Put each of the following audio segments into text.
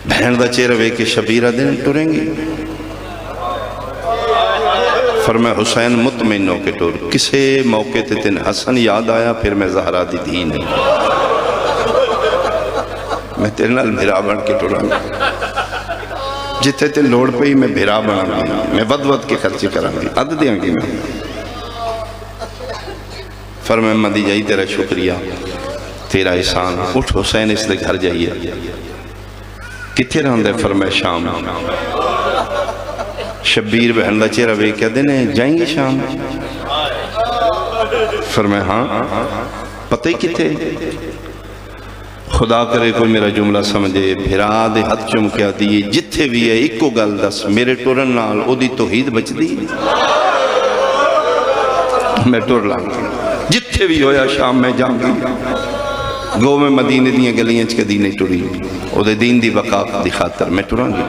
بہن دا چہرہ وے کے شبیرہ دن ٹریں گی. فرمایا حسین مطمئن ہو کے ٹور. کسے موقع تے تین حسن یاد آیا پھر میں زہرا دی دھی نہیں, میں تیرے نال بھرا بن کے ٹورا گا. جتھے تے لوڑ پئی میں بھرا بنا گی, میں ود ود کے خرچی کرا گی, عد دیاں گی میں. فرمایا مدی جائی تیرا شکریہ, تیرا احسان. اٹھ حسین اس دے گھر جائیے. کتھے رہن دے؟ فرمایا شام. شبیر بہن دا چہرہ وے کیا دینے جائیں گے شام؟ فرمایا ہاں. پتہ ہی کتھے؟ خدا کرے کوئی میرا جملہ سمجھے. بھرا دے ہاتھ چم کیا دیئے جتھے بھی ہے ایک کو گل دس, میرے ٹورن نال او دی توحید بچ دی. میں ٹور لانگا جتھے بھی ہویا شام میں جاؤں گی. گو میں مدینے دیاں گلیاں چکے دینے ٹوری, او دے دین دی بقا دی خاطر میں ٹوران گی.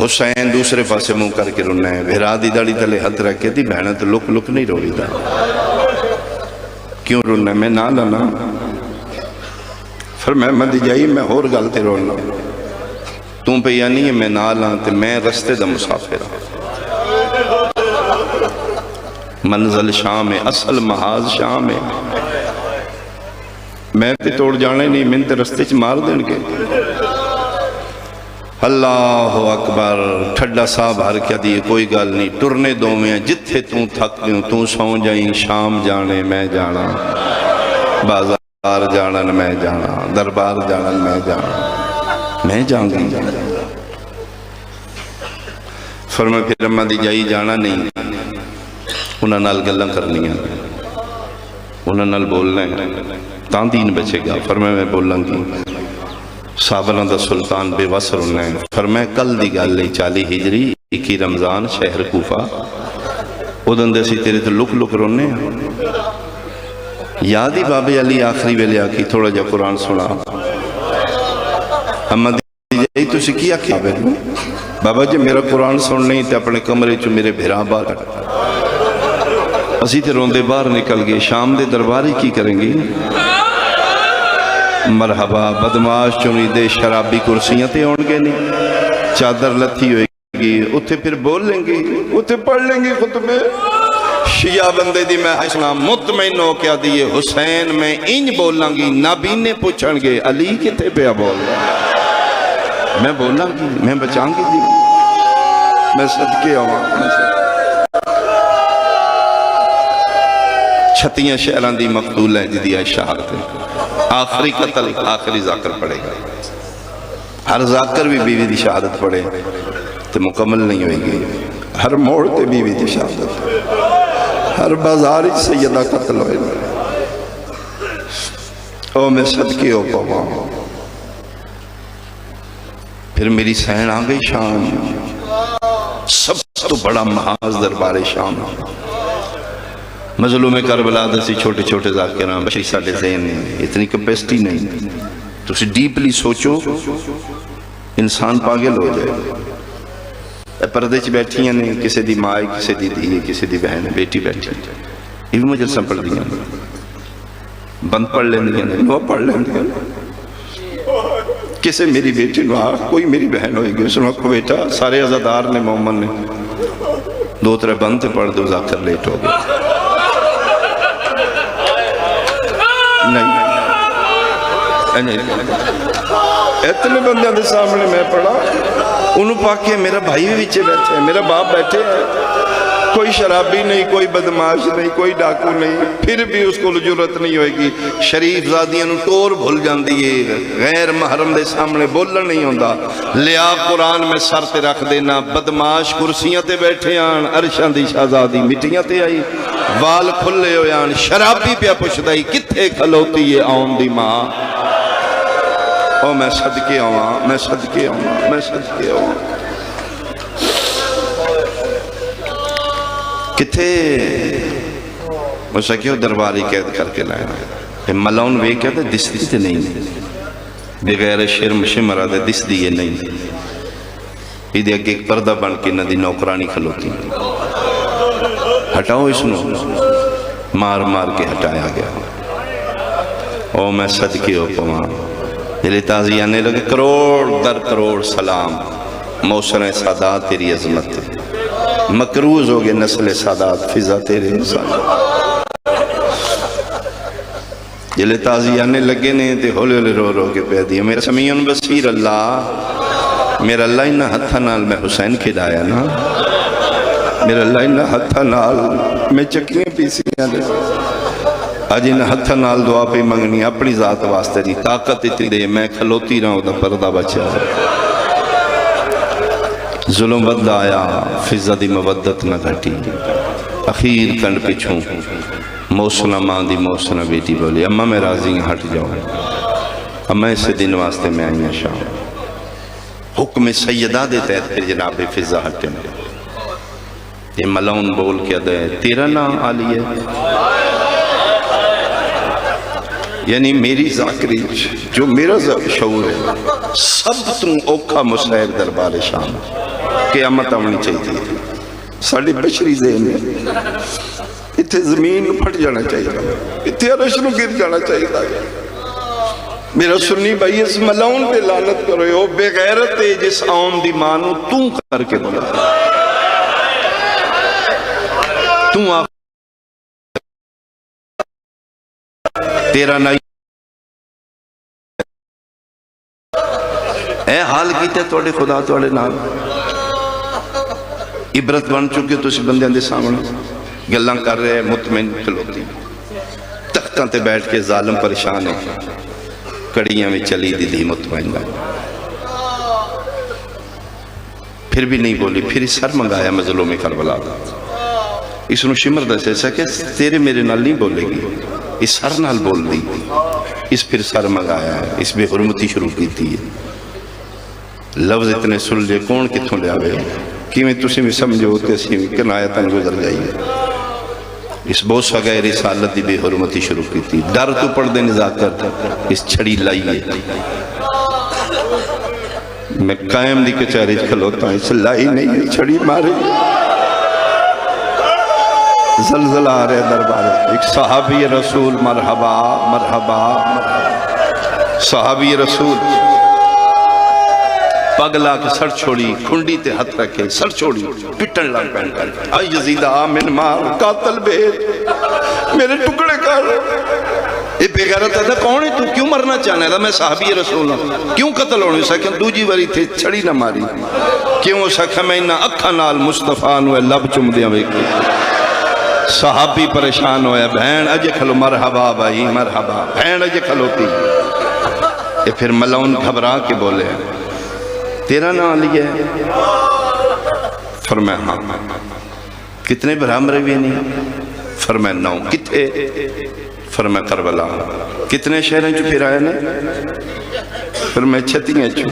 حسین دوسرے پاسے منہ کر کے رونا ہے. بھرا دی داڑی تلے ہاتھ رکھ کے دی بہنہ تو لک لک نہیں روڑی دا. کیوں رونا ہے؟ میں نہ لانا. فرمایا مدی جائی میں اور گلتے رونا, تم پہ یعنی ہے میں نہ لانتے, میں رستے دا مسافر ہوں. منزل شام ہے, اصل محاذ شام ہے. میں تے توڑ جانے نہیں, من تے رستے چ مار دین کے. اللہ اکبر. ٹھڈا صاحب ہر کیا دیئے کوئی گل نہیں, ٹرنے دو میں جتھے توں تھک دیوں. توں سو جائیں شام جانے میں جانا, بازار جانا میں جانا, دربار جانا میں جانا, میں جاؤں گی. فرمایا پھر اماں دی جائی جانا نہیں, انہاں نال گلاں کرنی ہیں, انہاں نال بولنا ہے تاں دین بچے گا. فرمایا میں بولاں گی. صحابہ دا سلطان بے وصر ہونا ہے. فرمایا کل دی گل لئی 40 ہجری 21 رمضان شہر کوفہ. ادن دے سی تیرے تو لک لک رونے ہیں. یادی بابے علی آخری ویلے آکی تھوڑا جا قرآن سنا. اماں دی جائی تو سکی آکی بابا جی میرا قرآن سن نہیں تے اپنے کمرے چو میرے بھیرا باہر. اسی تے روندے باہر نکل گئے. شام دے درباری کی کریں گی؟ مرحبا بدماش چونی دے شرابی کرسیاں تے ہونگے نہیں, چادر لتھی ہوئے گی, اتھے پھر بول لیں گے, اتھے پڑھ لیں گے خطبے. شیعہ بندے دی میں اسلام مطمئن ہو کیا دیئے حسین میں انج بولاں گی. نابینے پوچھن گے علی کتے پہ بول رہا, میں بولاں گی, میں بچاں گی دی, میں صدقے آواں. چھتیاں شہران دی مقتول ہے جدی ہے شہادت ہے. آخری قتل آخری ذاکر پڑے گا. ہر ذاکر بھی بیوی دی شہادت پڑے تو مکمل نہیں ہوئے گی. ہر موڑ تے بیوی دی شہادت, ہر بازار سیدہ قتل ہوئے. او میں صدقے ہو پاواں. پھر میری سین آ گئی شام. سب تو بڑا محاذ دربار شام. مظلوم کربلا دسی چھوٹے چھوٹے ذاکران بشری ساڑھے ذہن نہیں, اتنی کپیسٹی نہیں. تو اسے ڈیپلی سوچو انسان پاگل ہو جائے. پردے چ بیٹھی ہیں کسی دی ماں, کسی دی دھی, کسی دی بہن, بیٹی بیٹھی. یہ بھی مجلساں پڑھ دیا, بند پڑھ لیں دیا, وہ پڑھ لیں دیا. کسی میری بیٹی نو کوئی میری بہن ہوئے گی, اس نے کو بیٹا سارے عزادار نے مومن نے 2-3 بند تے پڑھ دو, ذاکر لیٹ ہو گئے. نہیں اتنے بندیاں دے سامنے میں پڑھا, انہوں پاکے میرا بھائی بھی بیچے بیٹھے ہیں, میرا باپ بیٹھے ہیں. کوئی شرابی نہیں, کوئی بدماش نہیں, کوئی ڈاکو نہیں, پھر بھی اس کو جرات نہیں ہوئے گی. شریف زادیاں نو ٹور بھول جان دیئے, غیر محرم دے سامنے بولن نہیں ہوندہ. لیا قرآن میں سر تے رکھ دینا. بدماش کرسیاں تے بیٹھے آن, عرشان دی شہزادی مٹیاں تے آئی, وال کھلے ہوئے آن. شرابی پہ پوچھدائی کتھے کھلوتی ہے آن دی ماں. او میں صدقے آواں, میں صدقے آواں, میں صدقے آواں. کتھے اسے کیوں درباری قید کر کے لائے. ملون وے کہتے دستی تے نہیں, بغیر شرم شمرہ دے دس دیئے نہیں. یہ دے ایک پردہ بن کے ندی نوکرانی کھلوتی. ہٹاؤ اس نو, مار مار کے ہٹایا گیا. او میں صدقے ہو پواں دل تازی آنے لگے کروڑ در کروڑ سلام موسن سادات تیری عظمت مقروض ہو گئے نسل سادات فضا تیرے انسان دل تازی آنے لگے نے تے ہولے ہولے رو رو کے پہ دیا میرا سمیع بصیر اللہ میرا اللہ انہا ہتھا نال میں حسین کھدایا نا میرا اللہ انہا ہتھا نال میں چکیاں پیسیاں دے آج انہا ہتھا نال دعا پہ منگنی اپنی ذات واسطے دی طاقت اتنی دے میں کھلوتی رہا ہوں دا پردہ بچا ظلم ود آیا فضا دی مودت نہ گھٹی اخیر کنڈ پچھوں موسنہ ماں دی موسنہ بیٹی بولی اماں میں راضی ہٹ جاؤں اماں اسے دن واسطے میں آئیں شاہ حکم سیدہ دے تحت پھر جناب فضا ہٹے میں یہ ملون بول کے دے تیرا نام آلی ہے یعنی میری ذاکری جو میرا شعور ہے سب تم اوکھا مسائب دربار شام قیامت آمنی چاہیے ساڑھے بشری ذہن ہے اتھے زمین پھٹ جانا چاہیے اتھے عرش نو گر جانا چاہیے میرا سنی بھائی اس ملون پہ لعنت کرو ہو بے غیرت ہے جس آن دی مانو تم کر کے بولا تم آخر تیرا نہیں اے حال کیتے توڑے خدا توڑے نام عبرت بن چکے تو اسی بندے اندے سامنے گلاں کر رہے مطمئن کھلوتی تختاں تے بیٹھ کے ظالم پریشان ہے کڑیاں میں چلی دی دی مطمئن پھر بھی نہیں بولی پھر سر منگایا مظلوم کربلا اس نو شمر دسے ایسا کہ تیرے میرے نال نہیں بولے گی اس سر نال بول دی اس پھر سر منگایا ہے اس بے حرمتی شروع کی تھی لفظ اتنے سلجے کون کتھوں لے آوے کہ میں تسی میں سمجھو ہوتے سی کنایتاں گزر جائیے اس بوسہ گئے رسالت دی بے حرمتی شروع کی تھی ڈر تو پڑھ دے نزاکت اس چھڑی لائیے میں قائم دی کچاری کھلوتا ہوں اس لائی نہیں چھڑی مارے زلزلہ آ رہے دربار ایک صحابی رسول مرحبا مرحبا صحابی رسول پگلا کے سر چھوڑی کھنڈی تے ہتھ رکھے سر چھوڑی پٹن لگ پہن کر آئی یزیدہ آمین مار قاتل بیٹ میرے ٹکڑے کر یہ بے غیرت تھا کون ہے تو کیوں مرنا چاہنے تھا میں صحابی رسول ہوں کیوں قتل ہونے سکھیں دوجی وری تھے چھڑی نہ ماری کیوں سکھیں میں انہا اکھا نال مصطفیٰ نوے لب چم دیا ویکے صحابی پریشان ہویا بہن اجے کھلو مرحبا بھائی مرحبا بہن اجے کھلوتی یہ پھر ملون گھبرا کے بولے تیرا نام لیا ہے فرمایا ہاں کتنے برہم روی نہیں فرمایا 9 کتنے فرمایا کربلا کتنے شہریں جو پھر آئے نے فرمایا 36 چو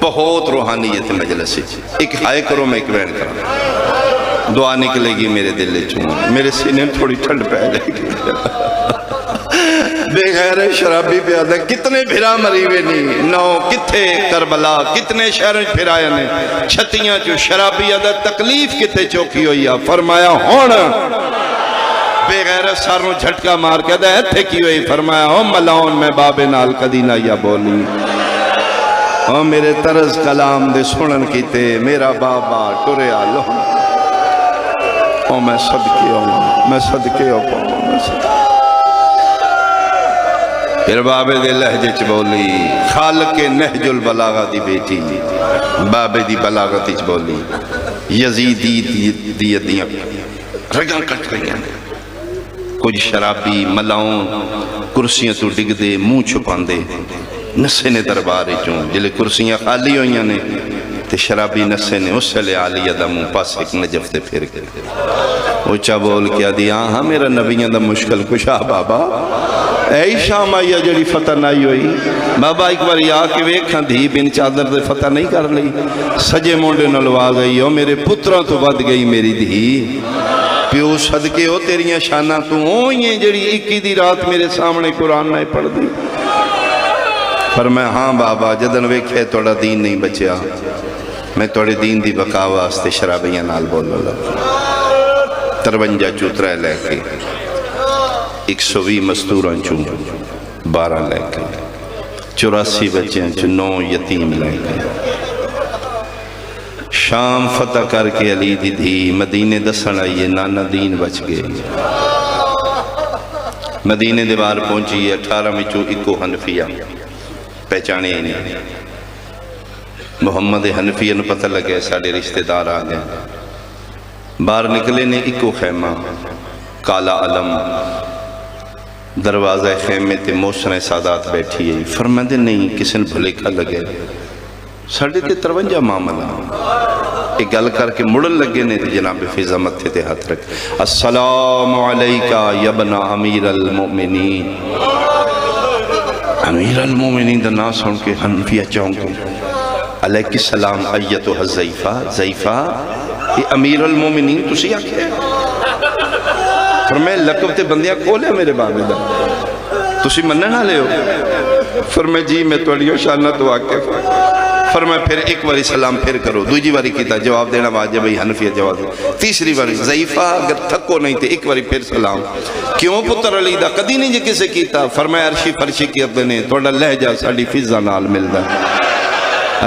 بہت روحانیت مجلس ایک ہائے کرو میں ایک وین کرا دعا نکلے گی میرے دل چوں میرے سینے تھوڑی ٹھنڈ پہ جائے گی بے غیر شرابی پہ آدھا کتنے بھرا مریوے نہیں 9 کتھے کربلا کتنے شہریں پھر آئے نے 36 چو شرابی آدھا تکلیف کتے چوکی ہوئی ہے فرمایا ہونا بے غیر ساروں جھٹکا مار کے آدھا ایتھے کی ہوئی فرمایا ہو ملون میں باب نال قدینہ یا بولی ہو میرے طرز کلام دے سنن کیتے میرا بابا ٹورے آلو او میں صدقے ہوں میں صدقے ہوں میں صدقے پھر بابے دے لہجے چ بولی خالق نہج البلاغہ دی بیٹی بابے دی بلاغت چ بولی یزیدی دیاں رگاں کٹ رہی ہیں کچھ شرابی ملاؤں کرسیاں تو ڈگ دے منہ چھپان دے نسے نے دربارے چوں جلے کرسیاں خالی ہوئیاں نے تے شرابی نسے نے اس سے لے آلی ادموں پاس ایک نجف تے پھر کے اوچا بول کیا دیا ہاں میرا نبیاں دا مشکل کشا بابا اے شام آئی جڑی فتح نہیں ہوئی بابا ایک بار یا کہ ویکھاں دھی بن چادر دے فتح نہیں کر لی سجے مونڈے نلوا گئی ہو میرے پترہ تو بد گئی میری دھی پیو صدقے ہو تیریاں شانہ تو ہوئیں جڑی 21 دی رات میرے سامنے قرآن نہیں پڑھ دی فرمایا ہاں بابا جدن ویکھے توڑا دین نہیں بچیا میں توڑے دین دی بقا واسطے شرابیاں نال بول لگا 53 چوترہ لے کے 120 مستوراں چوں 12 لے کے 84 بچیاں چوں 9 یتیم لے کے شام فتح کر کے علی دی دھی مدینے دسن آئیے نانا دین بچ گئے مدینے دے بار پہنچی 18 میں چوں اکو حنفیہ پہچانے ہی نہیں محمد حنفیہ نے پتہ لگے ساڑے رشتہ دار آ گئے باہر نکلے نے اکو خیمہ کالا علم دروازہ خیمے تے موسن سادات بیٹھی ہے فرمائے نہیں کسی نے بھلیکھا لگے ساڑھے تے 53 معاملہ ایک گل کر کے مڑن لگے نے جناب فضا متھے تے ہاتھ رکھ السلام علیکہ یبن امیر المؤمنین امیر المؤمنین دا نا سن کے حنفیہ چاہوں گے علیہ السلام ایتو زیفہ زیفہ یہ امیر المومنین تسی آکھے فرمائے لقب تے بندیاں کھولے میرے بابے دا تسی مننا لے ہو فرمائے جی میں توڑیوں شانہ تو آکے فرمائے پھر ایک باری سلام پھر کرو دوجی باری کیتا جواب دینا واجب ہے حنفیہ جواب دے تیسری باری ضعیفہ اگر تھکو نہیں تھے ایک باری پھر سلام کیوں پتر علی دا کدی نہیں جے کسے کیتا فرمائے عرشی فرشی کی اپنے نے تھوڑا لہجہ ساڑی فضا نال مل دا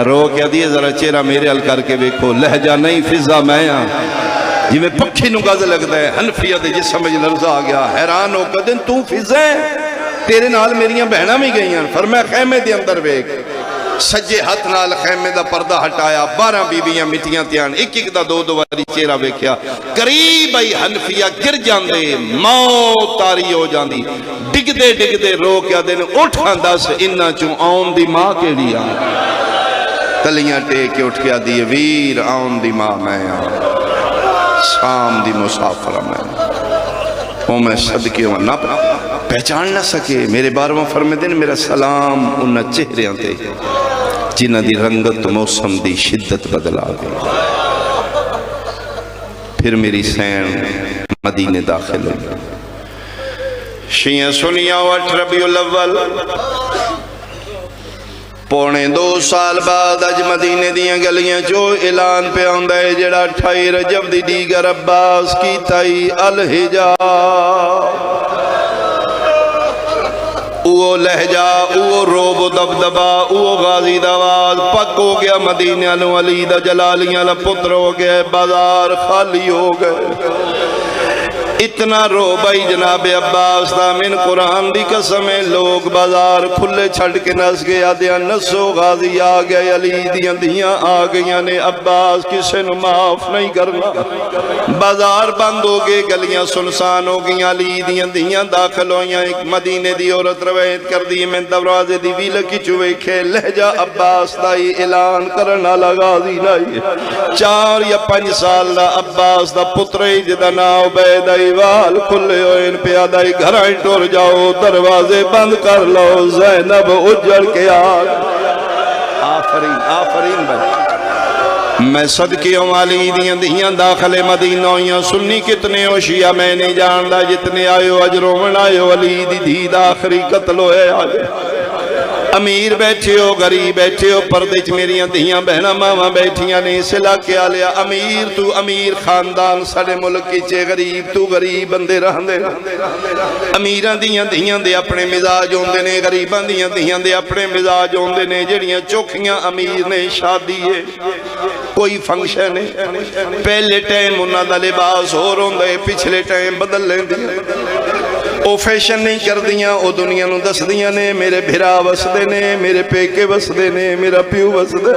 رو کیا دیئے ذرا چہرہ میرے حل کر کے بیکھو لہجہ نہیں فضا میں ہاں جی میں پکھی نگاز لگتا ہے حنفیہ دے جس سمجھ لرزہ آ گیا حیران ہو کدن تو فضا ہے تیرے نال میریاں بہنہ میں گئی ہیں فرمایا خیمے دے اندر بیک سجے ہاتھ نال خیمے دا پردہ ہٹایا 12 بیویاں مٹیاں تیان ایک ایک دا دو واری چہرہ بیکھیا قریب آئی حنفیہ گر جاندے موت تاری ہو جاندی ڈگ دے رو کیا دن اٹھان دس انہا چون آن دی ماں کے لیا تلیاں ٹیک کے اٹھ کے دیئے ویر آن دی ماں میں شام دی مسافرہ میں وہ میں صدقے ہوں نہ پہچان نہ سکے میرے باروں فرمے دن میرا سلام انہا چہرے آتے جنہ دی رنگت موسم دی شدت بدل آگئے پھر میری سین مدینے داخل ہوئی شیعہ سنیا وٹ ربیع الاول پونے 2 سال بعد اج مدینے دیاں گلیاں جو اعلان پہ آندہ ہے جڑا 28 رجب دی دیگر عباس کی تائی الحجاب اوہ لہجہ اوہ روب و دبدبا اوہ غازی دواز پک ہو گیا مدینہ لو علی دا جلالیاں لپتر ہو گئے بازار خالی ہو گئے اتنا رو بھائی جناب عباس دا من قرآن دی قسم لوگ بازار کھلے چھڑ کے نس گیا دیا نسو غازی آ گئے علی دیاں دیاں آ گئیاں نے عباس کسے نو معاف نہیں کرنا بازار بند ہو گئے گلیاں سنسان ہو گئیاں علی دیاں دیاں داخل ہویاں ایک مدینے دی عورت روایت کر دی میں دروازے دی ویلہ کی چوئے کھے لہجہ عباس دائی اعلان کرنا لغازی لائی 4 یا 5 سال دا عباس دا پترے جدا ناو بیدائی وال کھلے ہوئے ان پہ آدھائی گھرائیں ٹور جاؤ دروازے بند کر لو زینب اجڑ کے آگ آفرین بھائی میں صدقیوں والی دیاں داخل مدینہ ہویاں سنی کتنے ہو شیعہ میں نہیں جاندہ جتنے آئے ہو اجرومن آئے ہو علی دی دید آخری قتل ہوئے آگے امیر بیٹھے ہو غریب بیٹھے ہو پردچ میریاں دیاں بہنہ ماما بیٹھیاں نے صلح کیا لیا امیر تو امیر خاندان سڑے ملک کی چے غریب تو غریب بندے رہن دے امیران دیاں دے اپنے مزاج ہوندے نے غریبان دیاں دے اپنے مزاج ہوندے نے جڑیاں چوکھیاں امیر نے شادی ہے کوئی فنکشن ہے پہلے ٹائم انہاں دا لباس ہو روندے پچھلے ٹائم بدل لیں دی او فیشن نہیں کر دیاں او دنیا نو دس دیاں نے میرے بھرا وسدے نے میرے پیکے وسدے نے میرا پیو وسدے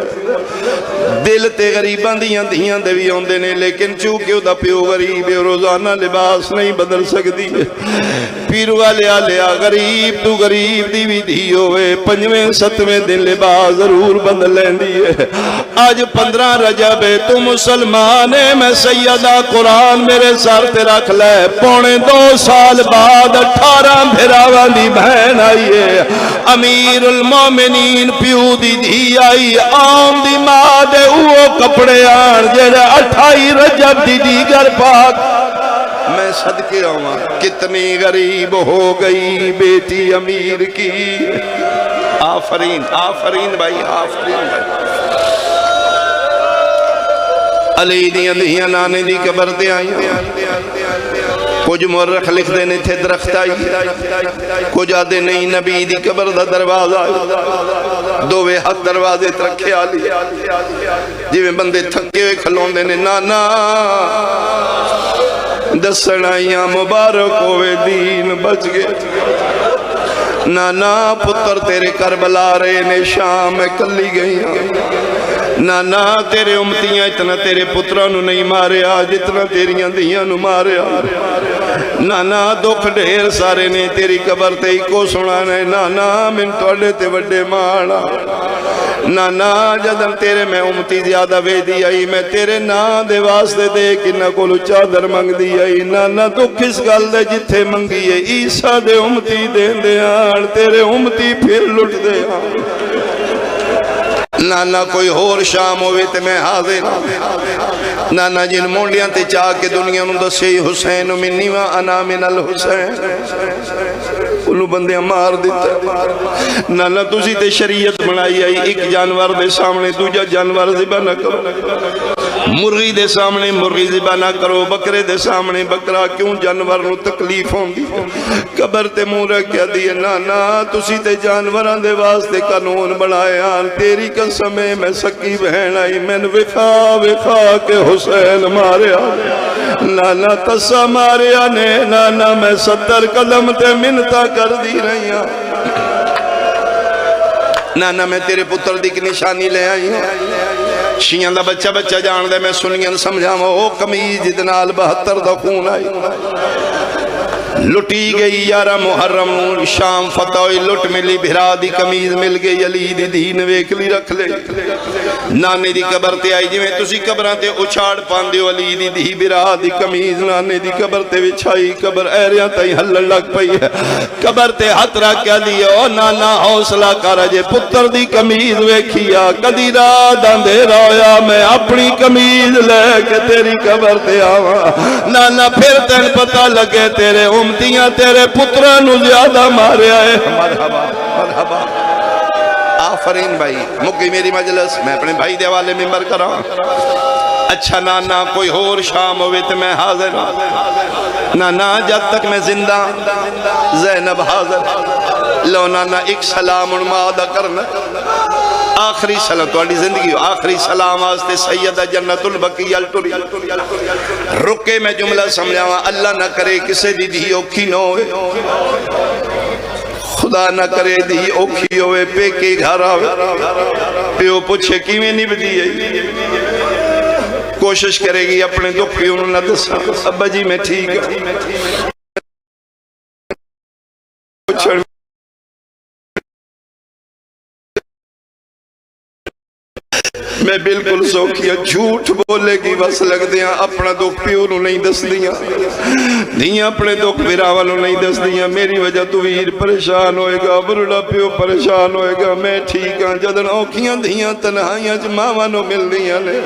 دل تے غریبان دیاں دے بھی ہوندے نے لیکن چونکہ او دا پیو غریب ہے روزانہ لباس نہیں بدل سکتی پیرو لیا غریب تو غریب دی بھی دھی ہوئے 5ویں 7ویں دن لباس ضرور بدل لیندی ہے آج 15 رجب ہے تو مسلمان ہے میں سیدہ قرآن میرے سر تے رکھ لے پونے 2 سال بعد 18 بھراوان دی بہن آئی ہے امیر المومنین پیو دی دھی آئی آم دی ماں دے اوہ کپڑے آن جیڑے 28 رجب دی دیگر پاک میں صدقے آؤں کتنی غریب ہو گئی بیٹی امیر کی آفرین بھائی آفرین بھائی علی دیاں نانے دی قبر دے آئیں کچھ مورخ لکھ دینے تھے درخت آئی، کچھ آدھے نہیں نبی دی قبر دا دروازہ آئی، دووے ہاتھ دروازے ترکھے آلی جی میں بندے تھکے ہوئے کھلون دینے نانا دسنائیاں مبارک ہوئے دین بچ گئے، نانا پتر تیرے کربلا رہے نے شام میں کلی گئی، نانا تیرے امتیاں اتنا تیرے پترانو نہیں ماریا جتنا تیریاں دیاں نو ماریا، نانا دکھ ڈھیر سارے نے تیری قبر تے کو سنانے، نانا من توڑے تے وڈے مانا، نانا جدن تیرے میں امتی زیادہ وے دی آئی میں تیرے نا دے واسطے دے کنہ کو لچا در منگ دی آئی، نانا دکھ اس گل دے جتھے منگی ہے عیسیٰ دے امتی دین دے آن تیرے امتی پھر لٹ دے آن، نانا کوئی اور شام ہوئے تے میں حاضر، نانا جن مونڈیاں تے چاہ کے دنیا نو دسی حسین منی و انا من الحسین، انہوں بندیاں مار دیتا، نانا تسی تے شریعت بنائی آئی ایک جانور دے سامنے دوجہ جانور ذبح نہ کرو، مرغی دے سامنے مرغی ذبح نہ کرو، بکرے دے سامنے بکرا، کیوں جانور نو تکلیف ہوں دی، قبر تے مورا کیا دیئے، نانا تسی تے جانوران دے واسطے قانون بنائے آن، تیری قسمیں میں سکی بہن آئی میں وکھا کے حسین ماریا، نانا تسا ماریا نے، نانا میں 70 قدم تے منتا کر دی رہی ہوں، نانا میں تیرے پتر دی کی نشانی لے آئی ہوں، شیعہ دا بچہ جان دے میں سنیاں سمجھا وہ قمیض جدنال 72 دا خون آئی، لٹی گئی 11 محرم شام فتح ہوئی، لٹ ملی بھرا دی قمیض مل گئی، علی دی دین ویکلی رکھ لے، نانے دی قبر تے آئی جی میں تسی قبران تے اچھاڑ پان دیو، علی دی دی بھرا دی قمیض نانے دی قبر تے وچھائی، قبر ایریاں تائی ہلن لگ پئی ہے، قبر تے ہاتھ رکھ کیا دیا، او نانا حوصلہ کر جے پتر دی قمیض ویکھیا، کدی رات اندے رویا میں اپنی قمیض لے کے تیری قبر تے آواں، نانا پھر تین پتہ لگے تیرے امتیاں تیرے پترانو زیادہ مارے آئے، مرحبا مرحبا آفرین بھائی، مکی میری مجلس میں اپنے بھائی دے والے ممبر کر رہا ہوں، اچھا نانا کوئی اور شام ہوئے تو میں حاضر ہوں، نانا جب تک میں زندہ زینب حاضر، لو نانا ایک سلام انمادہ کرنا، آخری سلام تو زندگی آخری سلام آستے سیدہ جنت البقیہ الٹوری، رکے میں جملہ سمجھاواں، اللہ نہ کرے کسے دی دی اوکھی نہ ہوئے، خدا نہ کرے دی اوکھی ہوئے پے کے گھر آوے، پیو پوچھے کیویں نہیں بدی ہے، کوشش کرے گی اپنے دکھ کی انہوں نے دسا، ابا جی میں ٹھیک ہے، میں بالکل سوکھیا جھوٹ بولے گی بس لگ دیاں اپنا دکھ پیو نو نہیں دس دیاں دیاں اپنے دکھ براوالو نہیں دس دیاں، میری وجہ تو ویر پریشان ہوئے گا، برڑا پیو پریشان ہوئے گا، میں ٹھیک ہاں، جدن اوکھیاں دیاں تنہائیاں چ ماما نو مل دیاں لے،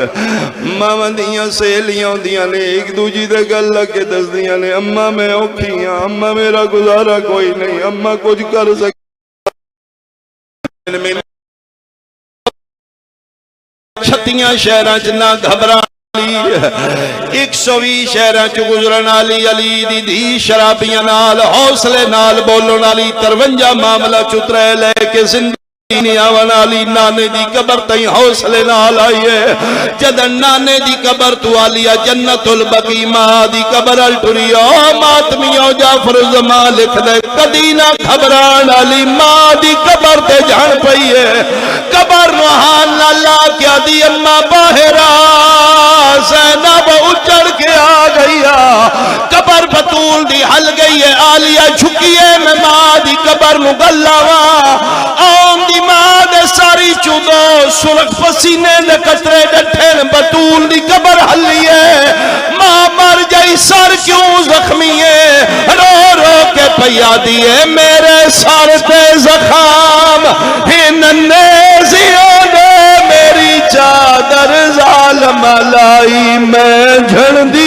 ماما دیاں سہیلیاں دیاں لے، ایک دوجی دے گل لگے دس دیاں لے، اممہ میں اوکھیاں، اممہ میرا گزارا کوئی نہیں، اممہ کچھ کر سکتے چھتیاں شہران چ نہ گھبران لی، 120 شہران چ گزرن آلی، علی دی دی شرابیاں نال حوصلے نال بولن آلی، 53 معاملہ چترے لے کے زندگی آون آلی، نانے دی قبر تئی حوصلے نال آئیے، جدن نانے دی قبر تو آلیا جنت البقی، ماں دی قبر الٹوری، ماتمیوں جعفر زمان لکھ دے کدی نہ گھبران آلی، ماں دی قبر تے جان پئیے، قبر روحان اللہ کیا دی اماں باہرہ زینب اچڑ کے آ گئیا، قبر بطول دی حل گئی ہے، آلیا جھکیے میں ماں دی قبر مغلوہ، آن دی ماں دے ساری چودو سرخ پسینے دے قطرے ڈٹھن، بطول دی قبر حلیے، ماں مر جائی سر کیوں زخمی ہے، رو رو کے پیا دیئے میرے سر تے زخام، ہی ننے زیادہ میری چادر ظالم لائی میں جھڑ دی